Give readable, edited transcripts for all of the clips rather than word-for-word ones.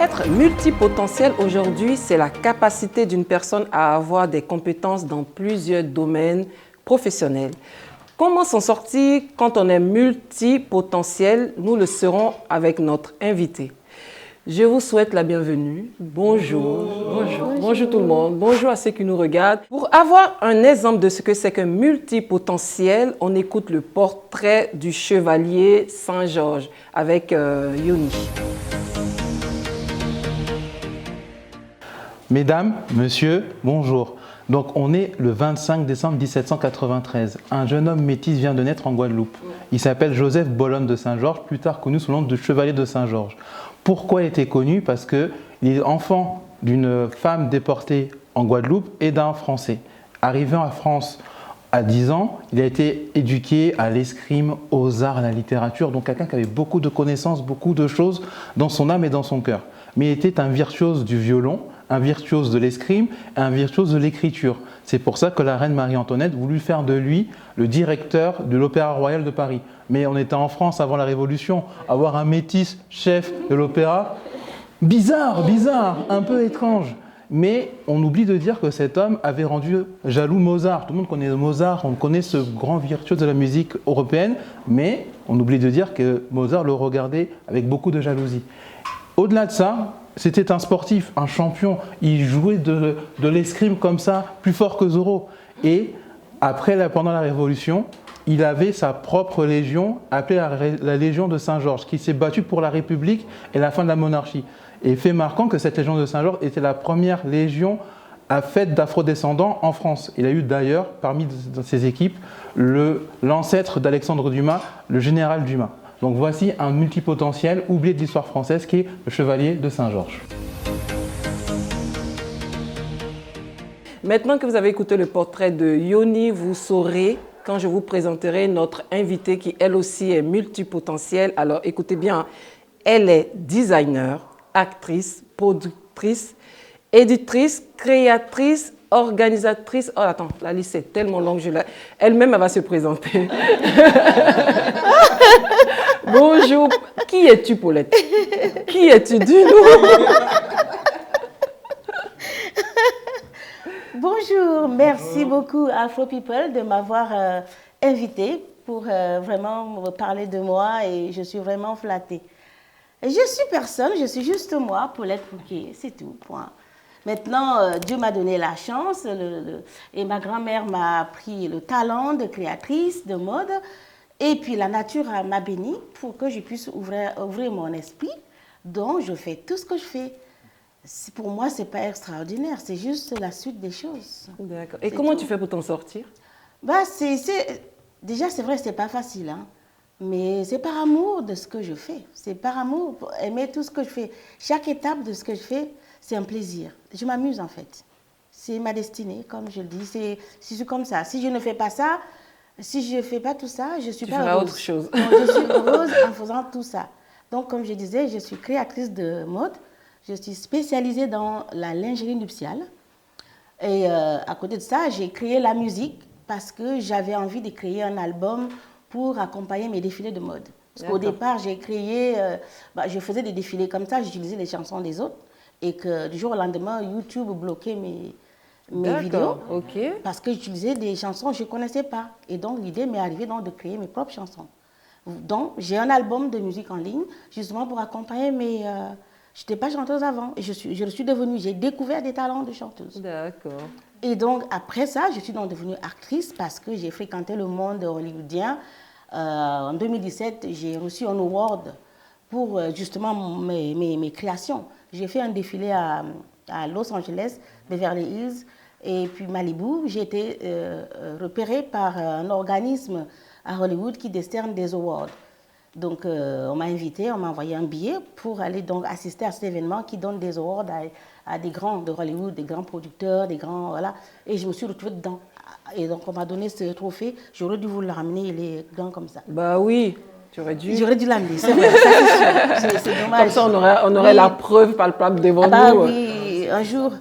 Être multipotentiel aujourd'hui, c'est la capacité d'une personne à avoir des compétences dans plusieurs domaines professionnels. Comment s'en sortir quand on est multipotentiel? Nous le serons avec notre invité. Je vous souhaite la bienvenue. Bonjour. Bonjour tout le monde. Bonjour à ceux qui nous regardent. Pour avoir un exemple de ce que c'est qu'un multipotentiel, on écoute le portrait du chevalier Saint-Georges avec Yoni. Mesdames, Messieurs, bonjour. Donc on est le 25 décembre 1793. Un jeune homme métis vient de naître en Guadeloupe. Il s'appelle Joseph Bolonne de Saint-Georges, plus tard connu sous le nom de chevalier de Saint-Georges. Pourquoi il était connu? Parce qu'il est enfant d'une femme déportée en Guadeloupe et d'un Français. Arrivé en France à 10 ans, il a été éduqué à l'escrime, aux arts, à la littérature. Donc quelqu'un qui avait beaucoup de connaissances, beaucoup de choses dans son âme et dans son cœur. Mais il était un virtuose du violon, un virtuose de l'escrime et un virtuose de l'écriture. C'est pour ça que la reine Marie-Antoinette voulut faire de lui le directeur de l'Opéra Royal de Paris. Mais on était en France avant la Révolution, avoir un métis chef de l'opéra, bizarre, un peu étrange. Mais on oublie de dire que cet homme avait rendu jaloux Mozart. Tout le monde connaît Mozart, on connaît ce grand virtuose de la musique européenne, mais on oublie de dire que Mozart le regardait avec beaucoup de jalousie. Au-delà de ça, c'était un sportif, un champion. Il jouait de l'escrime comme ça, plus fort que Zorro. Et pendant la Révolution, il avait sa propre légion, appelée la Légion de Saint-Georges, qui s'est battue pour la République et la fin de la monarchie. Et fait marquant que cette Légion de Saint-Georges était la première légion à fête d'afrodescendants en France. Il a eu d'ailleurs, parmi ses équipes, l'ancêtre d'Alexandre Dumas, le général Dumas. Donc voici un multipotentiel oublié de l'histoire française qui est le chevalier de Saint-Georges. Maintenant que vous avez écouté le portrait de Yoni, vous saurez quand je vous présenterai notre invitée qui elle aussi est multipotentielle. Alors écoutez bien, elle est designer, actrice, productrice, éditrice, créatrice, organisatrice. Oh attends, la liste est tellement longue, elle-même elle va se présenter. Bonjour, qui es-tu Paulette? Qui es-tu? Dis-nous. Bonjour, merci beaucoup Afro People de m'avoir invité pour vraiment me parler de moi et je suis vraiment flattée. Je suis personne, je suis juste moi, Paulette Fouquet, c'est tout, point. Maintenant, Dieu m'a donné la chance et ma grand-mère m'a appris le talent de créatrice de mode. Et puis la nature m'a bénie pour que je puisse ouvrir mon esprit. Donc je fais tout ce que je fais. Pour moi, ce n'est pas extraordinaire, c'est juste la suite des choses. D'accord. Et comment tu fais pour t'en sortir? Déjà, c'est vrai, ce n'est pas facile. Hein. Mais c'est par amour de ce que je fais. C'est par amour, pour aimer tout ce que je fais. Chaque étape de ce que je fais, c'est un plaisir. Je m'amuse en fait. C'est ma destinée, comme je le dis. C'est comme ça. Si je ne fais pas ça, si je ne fais pas tout ça, je ne suis pas heureuse. Tu feras autre chose. Donc, je suis heureuse en faisant tout ça. Donc, comme je disais, je suis créatrice de mode. Je suis spécialisée dans la lingerie nuptiale. Et à côté de ça, j'ai créé la musique parce que j'avais envie de créer un album pour accompagner mes défilés de mode. Parce qu'au départ, j'ai créé, je faisais des défilés comme ça, j'utilisais les chansons des autres. Et que du jour au lendemain, YouTube bloquait mes vidéos parce que j'utilisais des chansons que je ne connaissais pas. Et donc, l'idée m'est arrivée donc, de créer mes propres chansons. Donc, j'ai un album de musique en ligne, justement pour accompagner mes... je n'étais pas chanteuse avant. Et je le suis devenue. J'ai découvert des talents de chanteuse. D'accord. Et donc, après ça, je suis donc devenue actrice parce que j'ai fréquenté le monde hollywoodien. En 2017, j'ai reçu un award pour justement mes créations. J'ai fait un défilé à Los Angeles, Beverly Hills et puis Malibu. J'ai été repérée par un organisme à Hollywood qui décerne des awards. Donc, on m'a invitée, on m'a envoyé un billet pour aller donc assister à cet événement qui donne des awards à des grands de Hollywood, des grands producteurs, des grands... Voilà. Et je me suis retrouvée dedans. Et donc, on m'a donné ce trophée. J'aurais dû vous le ramener, il est grand comme ça. Bah oui. J'aurais dû l'amener, c'est vrai, ça c'est sûr. C'est dommage. Comme ça, on aurait la preuve palpable devant nous. Oui, un jour.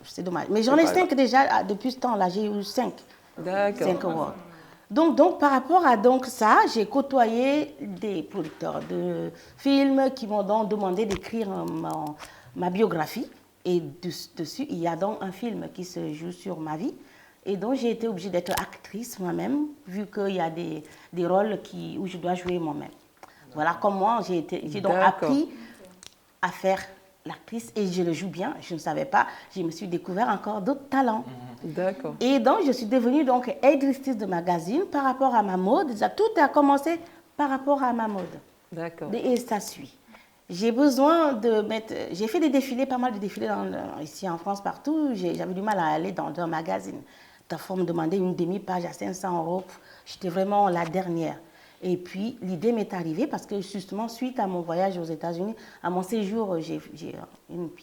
C'est dommage. Mais j'en ai 5 déjà, depuis ce temps-là, j'ai eu 5. D'accord. 5 awards. Donc, par rapport à donc ça, j'ai côtoyé des producteurs de films qui m'ont donc demandé d'écrire ma biographie. Et dessus, il y a donc un film qui se joue sur ma vie. Et donc, j'ai été obligée d'être actrice moi-même, vu qu'il y a des rôles où je dois jouer moi-même. Voilà comment j'ai donc appris à faire l'actrice et je le joue bien. Je ne savais pas, je me suis découvert encore d'autres talents. D'accord. Et donc, je suis devenue donc éditrice de magazine par rapport à ma mode. Tout a commencé par rapport à ma mode. D'accord. Et ça suit. J'ai besoin de mettre... J'ai fait des défilés, pas mal de défilés ici en France, partout. J'avais du mal à aller dans un magazine. Parfois, on me demandait une demi-page à 500 €. J'étais vraiment la dernière. Et puis, l'idée m'est arrivée parce que justement, suite à mon voyage aux États-Unis, à mon séjour, j'ai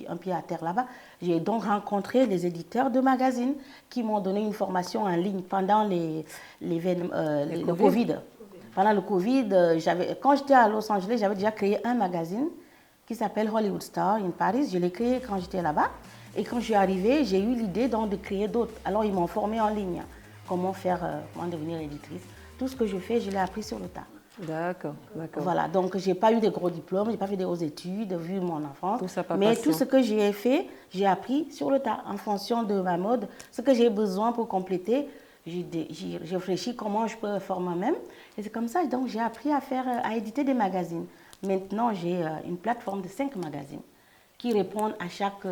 un pied à terre là-bas, j'ai donc rencontré les éditeurs de magazines qui m'ont donné une formation en ligne pendant le Covid. Pendant le Covid, quand j'étais à Los Angeles, j'avais déjà créé un magazine qui s'appelle Hollywood Star in Paris. Je l'ai créé quand j'étais là-bas. Et quand je suis arrivée, j'ai eu l'idée donc de créer d'autres. Alors, ils m'ont formée en ligne. Comment devenir éditrice. Tout ce que je fais, je l'ai appris sur le tas. D'accord, d'accord. Voilà, donc je n'ai pas eu de gros diplômes, je n'ai pas fait de hautes études, vu mon enfance. Tout ça par mais passion. tout ce que j'ai fait, j'ai appris sur le tas, en fonction de ma mode. Ce que j'ai besoin pour compléter, j'ai réfléchi comment je peux faire moi-même. Et c'est comme ça, donc j'ai appris à éditer des magazines. Maintenant, j'ai une plateforme de 5 magazines qui répondent à chaque...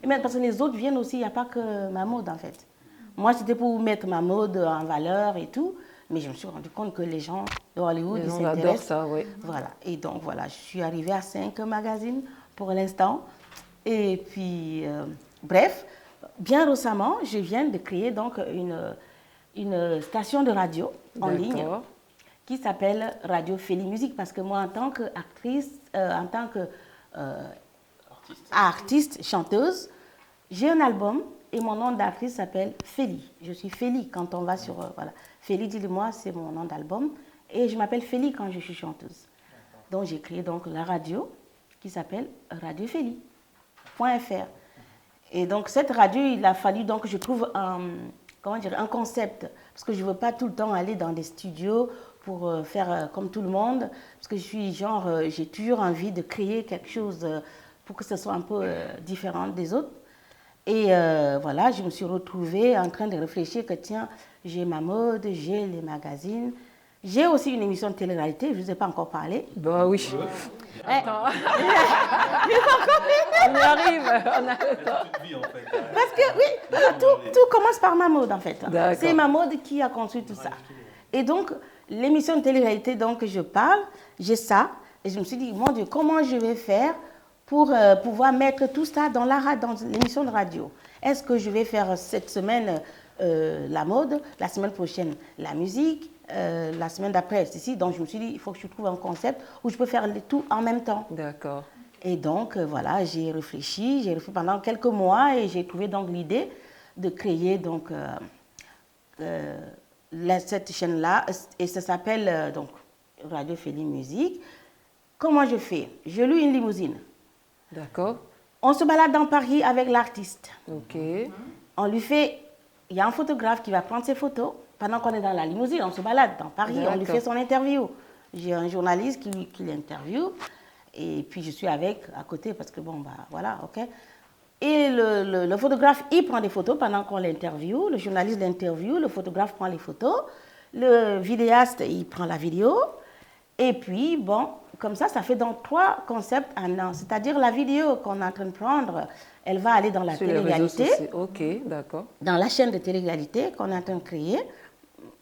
Et même parce que les autres viennent aussi, il n'y a pas que ma mode en fait. Moi, c'était pour mettre ma mode en valeur et tout. Mais je me suis rendu compte que les gens de Hollywood, ils s'intéressent. Adorent ça, oui. Voilà. Et donc, voilà, je suis arrivée à 5 magazines pour l'instant. Et puis, bref, bien récemment, je viens de créer donc une station de radio en ligne qui s'appelle Radio Félie Musique. Parce que moi, en tant qu'actrice, en tant qu'artiste, chanteuse, j'ai un album. Et mon nom d'actrice s'appelle Félie. Je suis Félie quand on va sur... voilà. Félie, dis-le-moi, c'est mon nom d'album. Et je m'appelle Félie quand je suis chanteuse. Donc, j'ai créé donc la radio qui s'appelle radiofélie.fr. Et donc, cette radio, il a fallu donc que je trouve un concept. Parce que je ne veux pas tout le temps aller dans des studios pour faire comme tout le monde. Parce que je suis j'ai toujours envie de créer quelque chose pour que ce soit un peu différent des autres. Et voilà, je me suis retrouvée en train de réfléchir que tiens, j'ai ma mode, j'ai les magazines. J'ai aussi une émission de télé-réalité, je ne vous ai pas encore parlé. Bah oui. Attends. On y arrive. Parce que oui, tout commence par ma mode en fait. D'accord. C'est ma mode qui a construit tout ça. Et donc, l'émission de télé-réalité dont je parle, j'ai ça. Et je me suis dit, mon Dieu, comment je vais faire pour pouvoir mettre tout ça dans l'émission de radio. Est-ce que je vais faire cette semaine la mode, la semaine prochaine la musique, la semaine d'après ceci. Donc je me suis dit, il faut que je trouve un concept où je peux faire tout en même temps. D'accord. Et donc voilà, j'ai réfléchi pendant quelques mois et j'ai trouvé donc l'idée de créer donc cette chaîne-là et ça s'appelle donc Radio Félie Musique. Comment je fais? Je loue une limousine. D'accord. On se balade dans Paris avec l'artiste. Ok. Il y a un photographe qui va prendre ses photos. Pendant qu'on est dans la limousine, on se balade dans Paris, on lui fait son interview. J'ai un journaliste qui l'interviewe. Et puis je suis à côté parce que bon, bah voilà, ok. Et le photographe, il prend des photos pendant qu'on l'interviewe. Le journaliste l'interviewe, le photographe prend les photos. Le vidéaste, il prend la vidéo. Et puis, bon, comme ça fait donc 3 concepts en un. C'est-à-dire la vidéo qu'on est en train de prendre, elle va aller dans la télé-réalité. Ok, d'accord. Dans la chaîne de télé-réalité qu'on est en train de créer.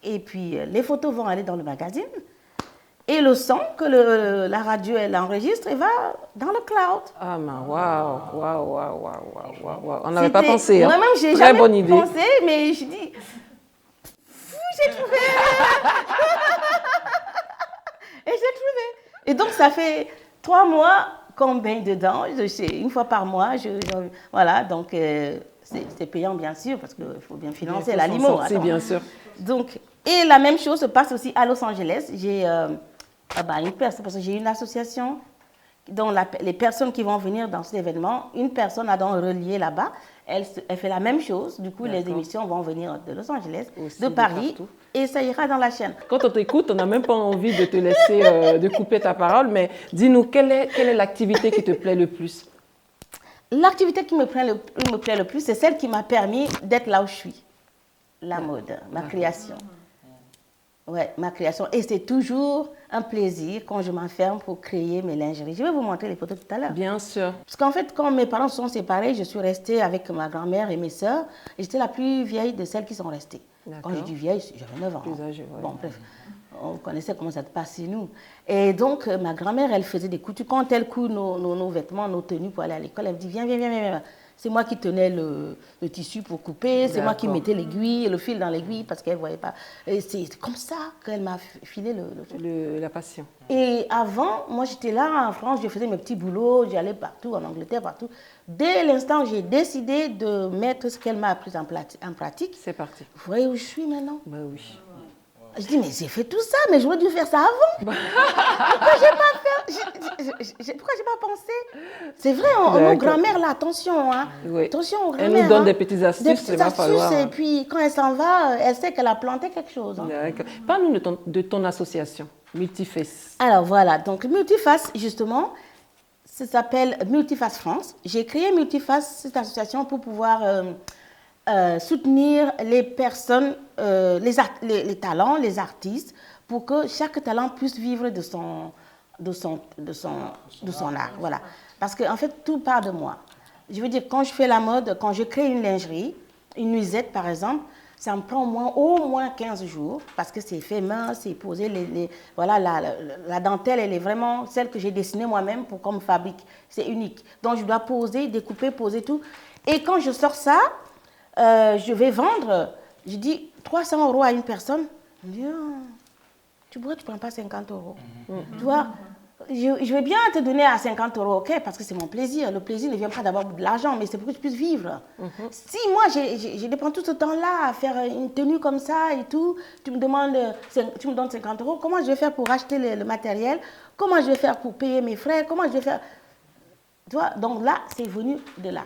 Et puis, les photos vont aller dans le magazine. Et le son que la radio, elle enregistre, il va dans le cloud. Ah, mais waouh. On n'avait pas pensé. Hein. Moi-même, j'ai Très jamais bonne idée. pensé, mais je dis, j'ai trouvé. Et j'ai trouvé. Et donc, ça fait 3 mois qu'on baigne dedans. Une fois par mois, voilà, donc c'est payant, bien sûr, parce qu'il faut bien financer la limo. C'est bien sûr. Donc, et la même chose se passe aussi à Los Angeles. J'ai une personne, parce que j'ai une association dont les personnes qui vont venir dans cet événement, une personne a donc relié là-bas. Elle fait la même chose. Du coup, les émissions vont venir de Los Angeles, aussi de Paris, et ça ira dans la chaîne. Quand on t'écoute, on n'a même pas envie de te laisser, de couper ta parole, mais dis-nous, quelle est l'activité qui te plaît le plus? L'activité qui me plaît le plus, c'est celle qui m'a permis d'être là où je suis. La mode, ma création. Ouais, ma création. Et c'est toujours un plaisir quand je m'enferme pour créer mes lingeries. Je vais vous montrer les photos tout à l'heure. Bien sûr. Parce qu'en fait, quand mes parents se sont séparés, je suis restée avec ma grand-mère et mes sœurs. Et j'étais la plus vieille de celles qui sont restées. Quand je dis vieille, j'avais 9 ans. Plus âgée, ouais. Bon, bref, on connaissait comment ça se passe chez nous. Et donc, ma grand-mère, elle faisait des coutures. Quand elle coud nos vêtements, nos tenues pour aller à l'école, elle me dit, viens, viens, viens, viens. C'est moi qui tenais le tissu pour couper, c'est moi qui mettais l'aiguille, le fil dans l'aiguille parce qu'elle ne voyait pas. Et c'est comme ça qu'elle m'a filé la passion. Et avant, moi j'étais là en France, je faisais mes petits boulots, j'allais partout, en Angleterre, partout. Dès l'instant où j'ai décidé de mettre ce qu'elle m'a appris en pratique, c'est parti. Vous voyez où je suis maintenant? Ben oui. Je dis, mais j'ai fait tout ça, mais j'aurais dû faire ça avant. Pourquoi j'ai pas pensé? C'est vrai, nos grand-mères là, attention, hein. Oui. Attention aux Elle grand-mères. nous donne des petites astuces, il va falloir. Et puis quand elle s'en va, elle sait qu'elle a planté quelque chose. Hein. Parle-nous de ton association, Multiface. Alors voilà, donc Multiface, justement, ça s'appelle Multiface France. J'ai créé Multiface, cette association, pour pouvoir soutenir les personnes, les talents, les artistes, pour que chaque talent puisse vivre de son art. Voilà. Parce qu'en fait, tout part de moi. Je veux dire, quand je fais la mode, quand je crée une lingerie, une nuisette par exemple, ça me prend au moins 15 jours, parce que c'est fait main, c'est posé, voilà, la dentelle, elle est vraiment celle que j'ai dessinée moi-même pour qu'on me fabrique. C'est unique. Donc je dois poser, découper, poser tout. Et quand je sors ça, je vais vendre, je dis 300 € à une personne. Je dis, tu ne prends pas 50 €. Tu vois, je vais bien te donner à 50 €, ok, parce que c'est mon plaisir. Le plaisir ne vient pas d'avoir de l'argent, mais c'est pour que je puisse vivre. Si moi, je dépense tout ce temps-là à faire une tenue comme ça et tout, tu me donnes 50 €, comment je vais faire pour acheter le matériel? Comment je vais faire pour payer mes frais? Comment je vais faire? Tu vois, donc là, c'est venu de là.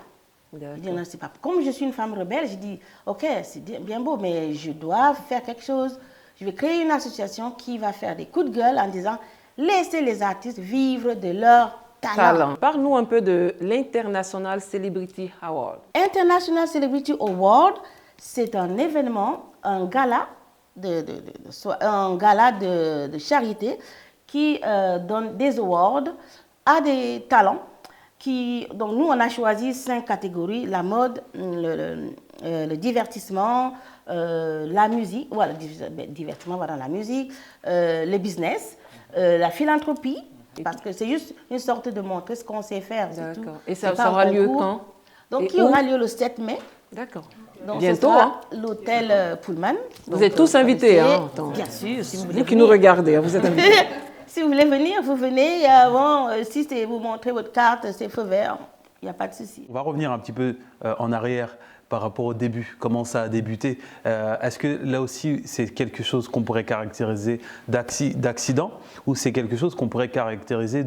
Je dis, non, c'est pas. Comme je suis une femme rebelle, je dis, ok, c'est bien beau, mais je dois faire quelque chose. Je vais créer une association qui va faire des coups de gueule en disant, laissez les artistes vivre de leur talent. Parle-nous un peu de l'International Celebrity Award. International Celebrity Award, c'est un événement, un gala de charité qui donne des awards à des talents. Donc nous, on a choisi 5 catégories, la mode, le divertissement, la musique, voilà, divertissement, voilà, la musique, le business, la philanthropie, parce que c'est juste une sorte de montrer ce qu'on sait faire, c'est tout. Et ça aura lieu quand? Donc, qui aura lieu le 7 mai. D'accord. Donc, bientôt, l'hôtel Pullman. Vous êtes tous invités, hein? Bien sûr, si vous voulez. Vous qui nous regardez, vous êtes invités. Si vous voulez venir, vous venez. Si vous montrez votre carte, c'est feu vert. Il n'y a pas de souci. On va revenir un petit peu en arrière par rapport au début, comment ça a débuté. Est-ce que là aussi, c'est quelque chose qu'on pourrait caractériser d'accident ou c'est quelque chose qu'on pourrait caractériser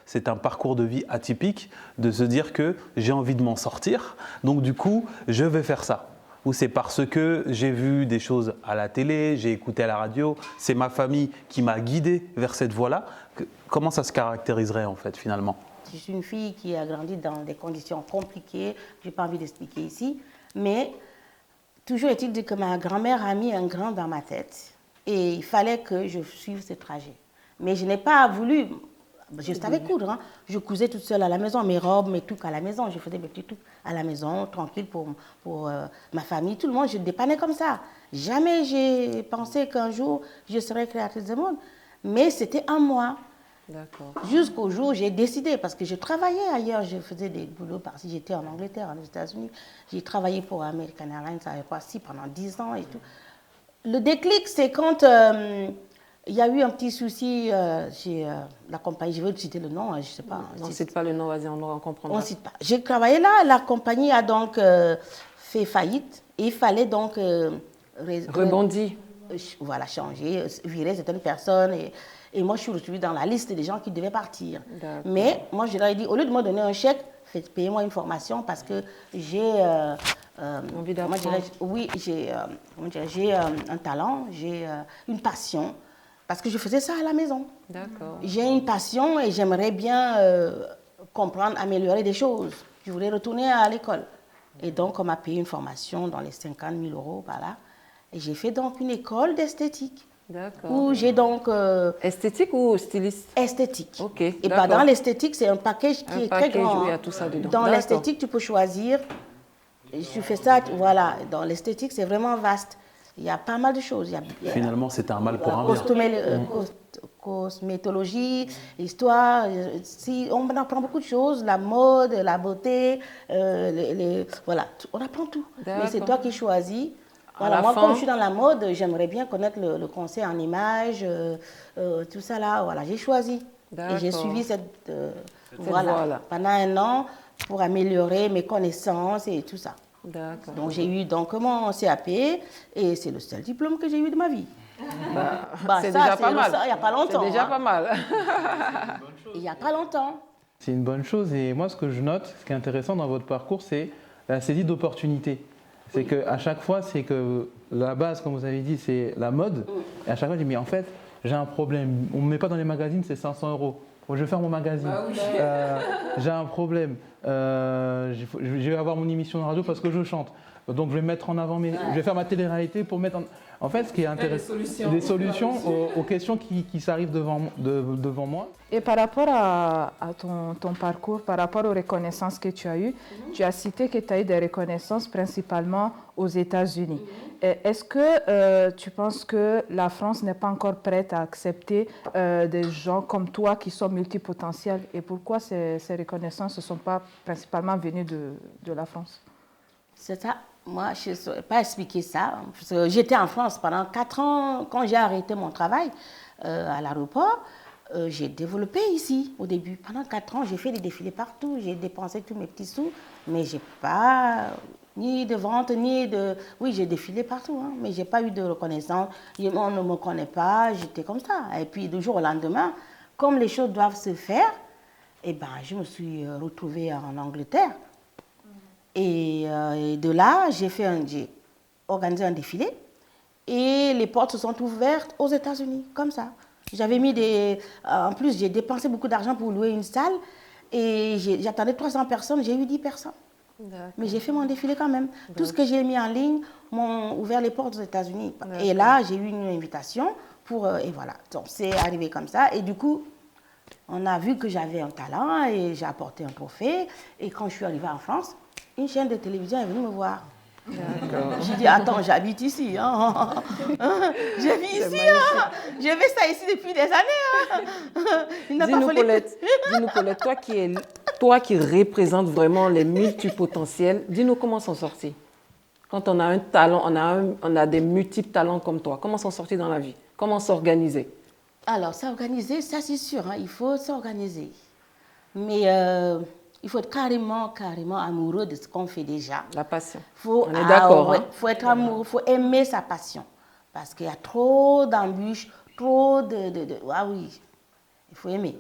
c'est un parcours de vie atypique, de se dire que j'ai envie de m'en sortir, donc du coup, je vais faire ça. Ou c'est parce que j'ai vu des choses à la télé, j'ai écouté à la radio, c'est ma famille qui m'a guidé vers cette voie-là. Comment ça se caractériserait en fait finalement? Je suis une fille qui a grandi dans des conditions compliquées, je n'ai pas envie d'expliquer ici, mais toujours est-il dit que ma grand-mère a mis un grain dans ma tête et il fallait que je suive ce trajet. Mais je n'ai pas voulu, je savais coudre, hein. Je cousais toute seule à la maison, mes robes, mes trucs à la maison, je faisais mes petits trucs à la maison, tranquille pour ma famille, tout le monde, je dépannais comme ça. Jamais j'ai pensé qu'un jour je serais créatrice de mode, mais c'était en moi. Jusqu'au jour où j'ai décidé, parce que je travaillais ailleurs, je faisais des boulots par-ci, j'étais en Angleterre, aux États-Unis, j'ai travaillé pour American Airlines à Roissy pendant 10 ans et tout. Le déclic, c'est quand il y a eu un petit souci chez la compagnie, je veux citer le nom, je ne sais pas. On ne cite pas le nom, vas-y, on comprendra. On ne cite pas. J'ai travaillé là, la compagnie a donc fait faillite et il fallait donc rebondir. Voilà, changer, virer certaines personnes. Et moi, je suis retrouvée dans la liste des gens qui devaient partir. D'accord. Mais moi, je leur ai dit, au lieu de me donner un chèque, payez-moi une formation parce que j'ai... Envie comment d'apprendre. dirais-je, oui, j'ai un talent, j'ai une passion, parce que je faisais ça à la maison. D'accord. J'ai une passion et j'aimerais bien comprendre, améliorer des choses. Je voulais retourner à l'école. Et donc, on m'a payé une formation dans les 50 000 euros, voilà. Et j'ai fait donc une école d'esthétique, D'accord. où j'ai donc Esthétique ou styliste? esthétique. Ok, Et d'accord. dans l'esthétique, c'est un package qui Un est très package grand. où il y a hein. tout ça dedans. Dans D'accord. l'esthétique, tu peux choisir. Je fais ça, voilà. Dans l'esthétique, c'est vraiment vaste. Il y a pas mal de choses. Il y a Finalement, c'était un mal pour un bien. Cosmétologie, histoire, on apprend beaucoup de choses, la mode, la beauté, voilà, on apprend tout. Mais c'est D'accord. toi qui choisis. À Voilà, la moi, fin- comme je suis dans la mode, j'aimerais bien connaître le conseil en images, tout ça là. Voilà, j'ai choisi. Et j'ai D'accord. suivi cette voie-là. voilà, pendant un an pour améliorer mes connaissances et tout ça. D'accord. Donc j'ai eu donc mon CAP et c'est le seul diplôme que j'ai eu de ma vie. C'est ça, déjà pas mal. récent, il n'y a pas longtemps. C'est déjà hein. pas mal. Il n'y a pas longtemps. C'est une bonne chose et moi ce que je note, ce qui est intéressant dans votre parcours, c'est la saisie d'opportunités. C'est qu'à chaque fois, c'est que la base, comme vous avez dit, c'est la mode. Et à chaque fois, je dis, mais en fait, j'ai un problème. On ne me met pas dans les magazines, c'est 500 euros. Je vais faire mon magazine. J'ai un problème. Je vais avoir mon émission de radio parce que je chante. Donc je vais mettre en avant je vais faire ma télé-réalité pour mettre en fait, ce qui est intéressant, des solutions aux questions qui s'arrivent devant moi. Et par rapport à ton parcours, par rapport aux reconnaissances que tu as eues, tu as cité que tu as eu des reconnaissances principalement aux États-Unis. Est-ce que tu penses que la France n'est pas encore prête à accepter des gens comme toi qui sont multipotentiels? Et pourquoi ces reconnaissances ne sont pas principalement venues de la France? C'est ça. Moi, je ne saurais pas expliquer ça. Parce que j'étais en France pendant 4 ans. Quand j'ai arrêté mon travail à l'aéroport, j'ai développé ici au début. Pendant 4 ans, j'ai fait des défilés partout. J'ai dépensé tous mes petits sous. Mais je n'ai pas ni de vente, ni de... Oui, j'ai défilé partout, hein, mais je n'ai pas eu de reconnaissance. On ne me connaît pas. J'étais comme ça. Et puis, du jour au lendemain, comme les choses doivent se faire, eh ben, je me suis retrouvée en Angleterre. Et de là, j'ai organisé un défilé et les portes se sont ouvertes aux États-Unis, comme ça. J'avais mis en plus, j'ai dépensé beaucoup d'argent pour louer une salle et j'attendais 300 personnes, j'ai eu 10 personnes. Mais j'ai fait mon défilé quand même. Tout ce que j'ai mis en ligne m'ont ouvert les portes aux États-Unis. Et là, j'ai eu une invitation et voilà. Donc, c'est arrivé comme ça. Et du coup, on a vu que j'avais un talent et j'ai apporté un trophée. Et quand je suis arrivée en France, une chaîne de télévision est venue me voir. J'ai dit, attends, j'habite ici. Hein. Je vis ici. Hein. Je fais ça ici depuis des années. Hein. Dis-nous, Paulette, toi qui représentes vraiment les multipotentiels, dis-nous comment s'en sortir. Quand on a un talent, on a des multiples talents comme toi, comment s'en sortir dans la vie? Comment s'organiser? Alors, s'organiser, ça c'est sûr, hein, il faut s'organiser. Mais il faut être carrément amoureux de ce qu'on fait déjà. La passion. On est d'accord. Ouais, faut être amoureux, il faut aimer sa passion. Parce qu'il y a trop d'embûches, trop de... Ah oui, il faut aimer.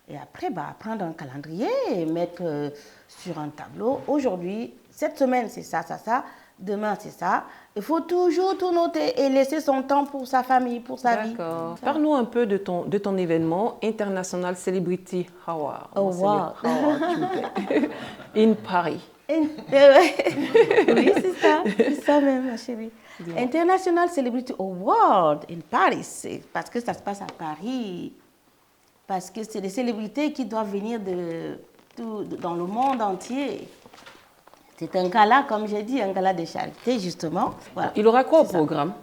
Et après, prendre un calendrier et mettre sur un tableau. Aujourd'hui, cette semaine, c'est ça, demain, c'est ça. Il faut toujours tout noter et laisser son temps pour sa famille, pour sa vie. D'accord. Parle-nous un peu de ton événement International Celebrity Award. Award. In Paris. Oui, c'est ça même, ma chérie. International Celebrity Award in Paris, c'est parce que ça se passe à Paris. Parce que c'est des célébrités qui doivent venir dans le monde entier. C'est un gala, comme j'ai dit, un gala de charité, justement. Voilà. Il aura quoi au programme?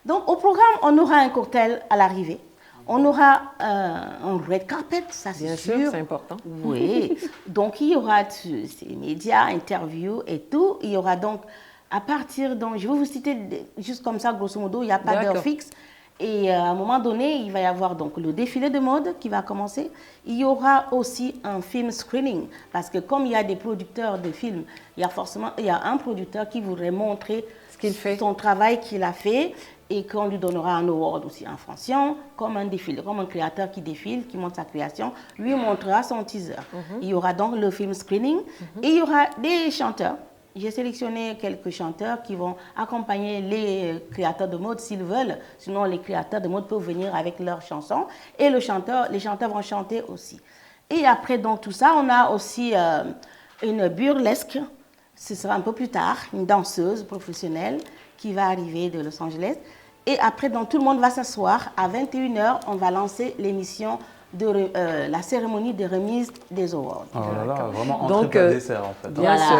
Donc, au programme, on aura un cocktail à l'arrivée. On aura un red carpet, ça c'est sûr. Bien sûr, c'est important. Oui. Donc, il y aura ces médias, interviews et tout. Il y aura donc, à partir, donc, je vais vous citer juste comme ça, grosso modo, il n'y a pas d'heure fixe. Et à un moment donné, il va y avoir donc le défilé de mode qui va commencer. Il y aura aussi un film screening parce que comme il y a des producteurs de films, il y a un producteur qui voudrait montrer Ce qu'il fait. son travail qu'il a fait et qu'on lui donnera un award aussi en fonction, comme un défilé, comme un créateur qui défile, qui montre sa création, lui montrera son teaser. Il y aura donc le film screening et il y aura des chanteurs. J'ai sélectionné quelques chanteurs qui vont accompagner les créateurs de mode s'ils veulent. Sinon, les créateurs de mode peuvent venir avec leurs chansons et les chanteurs vont chanter aussi. Et après donc tout ça, on a aussi une burlesque. Ce sera un peu plus tard, une danseuse professionnelle qui va arriver de Los Angeles. Et après, donc, tout le monde va s'asseoir. À 21h, on va lancer l'émission de la cérémonie de remise des awards. Oh là là, vraiment entrée Donc, plat dessert en fait. Bien sûr.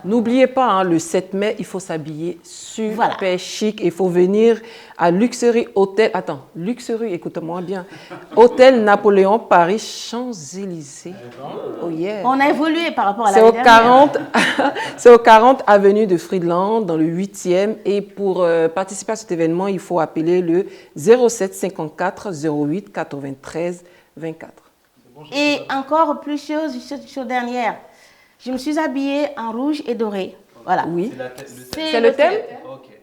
N'oubliez pas, hein, le 7 mai, il faut s'habiller super chic. Il faut venir à Luxury Hotel. Attends, Luxury, écoute-moi bien. Hôtel Napoléon, Paris, Champs-Élysées. Oh yeah. On a évolué par rapport à C'est l'année au dernière. 40, c'est au 40 avenue de Friedland, dans le 8e. Et pour participer à cet événement, il faut appeler le 07 54 08 93 24. Et encore plus chose dernière. Je me suis habillée en rouge et doré. Voilà. Oui. C'est le thème?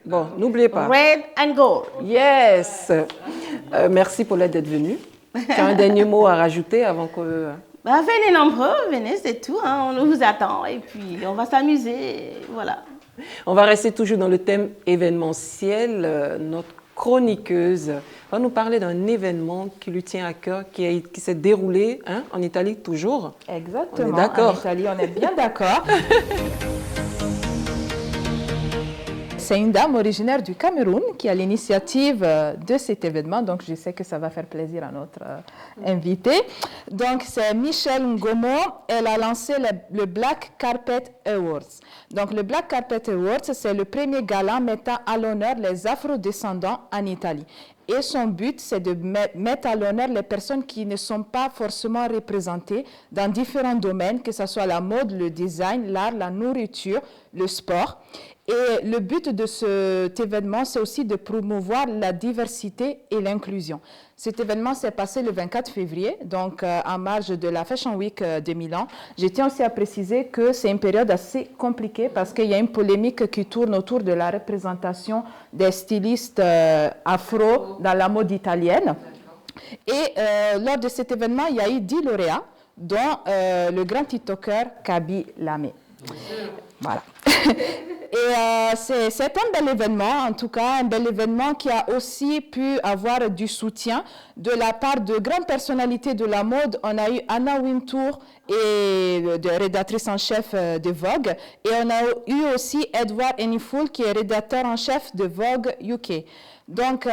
Bon, n'oubliez pas. Red and gold. Yes. Merci Paulette d'être venue. Tu as un dernier mot à rajouter avant que... Ben, venez nombreux, venez, c'est tout. Hein, on vous attend et puis on va s'amuser. Voilà. On va rester toujours dans le thème événementiel. Notre chroniqueuse va nous parler d'un événement qui lui tient à cœur, qui s'est déroulé en Italie toujours. Exactement. On est d'accord. En Italie, on est bien d'accord. C'est une dame originaire du Cameroun qui a l'initiative de cet événement, donc je sais que ça va faire plaisir à notre invité. Donc c'est Michelle Ngomo, elle a lancé le Black Carpet Awards. Donc le Black Carpet Awards, c'est le premier gala mettant à l'honneur les afro-descendants en Italie. Et son but, c'est de mettre à l'honneur les personnes qui ne sont pas forcément représentées dans différents domaines, que ce soit la mode, le design, l'art, la nourriture, le sport. Et le but de cet événement, c'est aussi de promouvoir la diversité et l'inclusion. Cet événement s'est passé le 24 février, donc en marge de la Fashion Week de Milan. Je tiens aussi à préciser que c'est une période assez compliquée parce qu'il y a une polémique qui tourne autour de la représentation des stylistes afro dans la mode italienne. Et lors de cet événement, il y a eu 10 lauréats, dont le grand TikToker Kaby Lame. Voilà. Et c'est un bel événement, en tout cas, un bel événement qui a aussi pu avoir du soutien de la part de grandes personnalités de la mode. On a eu Anna Wintour, rédactrice en chef de Vogue, et on a eu aussi Edward Eniful, qui est rédacteur en chef de Vogue UK. Donc,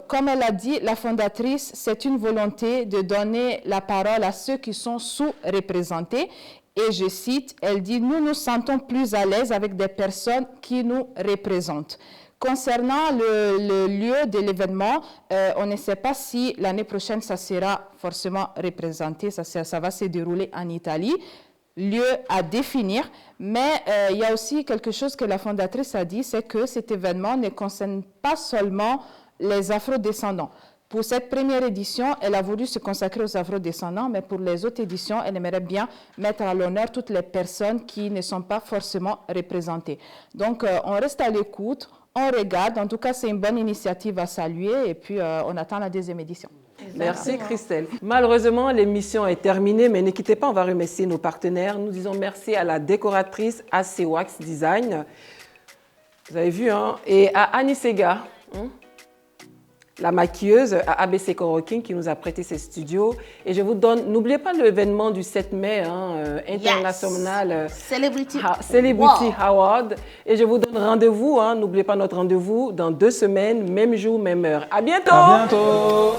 comme elle a dit, la fondatrice, c'est une volonté de donner la parole à ceux qui sont sous-représentés. Et je cite, elle dit « Nous nous sentons plus à l'aise avec des personnes qui nous représentent ». Concernant le lieu de l'événement, on ne sait pas si l'année prochaine, ça sera forcément représenté, ça va se dérouler en Italie. Lieu à définir, mais il y a aussi quelque chose que la fondatrice a dit, c'est que cet événement ne concerne pas seulement les afro-descendants. Pour cette première édition, elle a voulu se consacrer aux afro-descendants, mais pour les autres éditions, elle aimerait bien mettre à l'honneur toutes les personnes qui ne sont pas forcément représentées. Donc, on reste à l'écoute, on regarde. En tout cas, c'est une bonne initiative à saluer et puis on attend la deuxième édition. Merci Christelle. Malheureusement, l'émission est terminée, mais ne quittez pas, on va remercier nos partenaires. Nous disons merci à la décoratrice AC Wax Design, vous avez vu, hein, et à Annie Sega, la maquilleuse à ABC Coroking qui nous a prêté ses studios. Et je vous donne, n'oubliez pas l'événement du 7 mai international Celebrity Award. Et je vous donne rendez-vous, n'oubliez pas notre rendez-vous dans 2 semaines, même jour, même heure. À bientôt! À bientôt!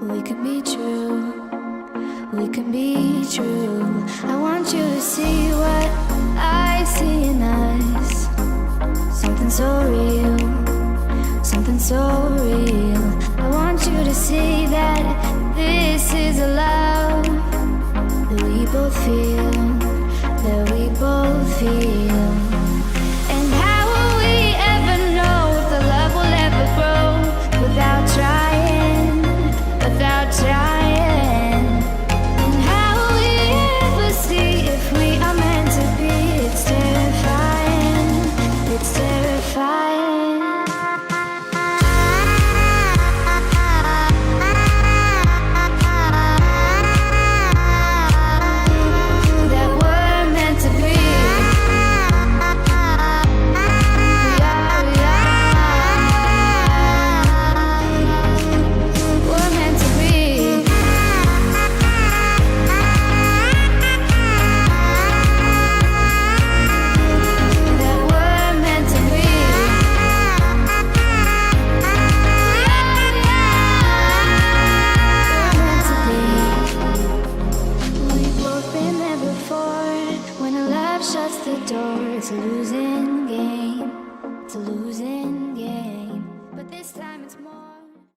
We could be true, we can be true. I want you to see what I see in us. Something so real, something so real.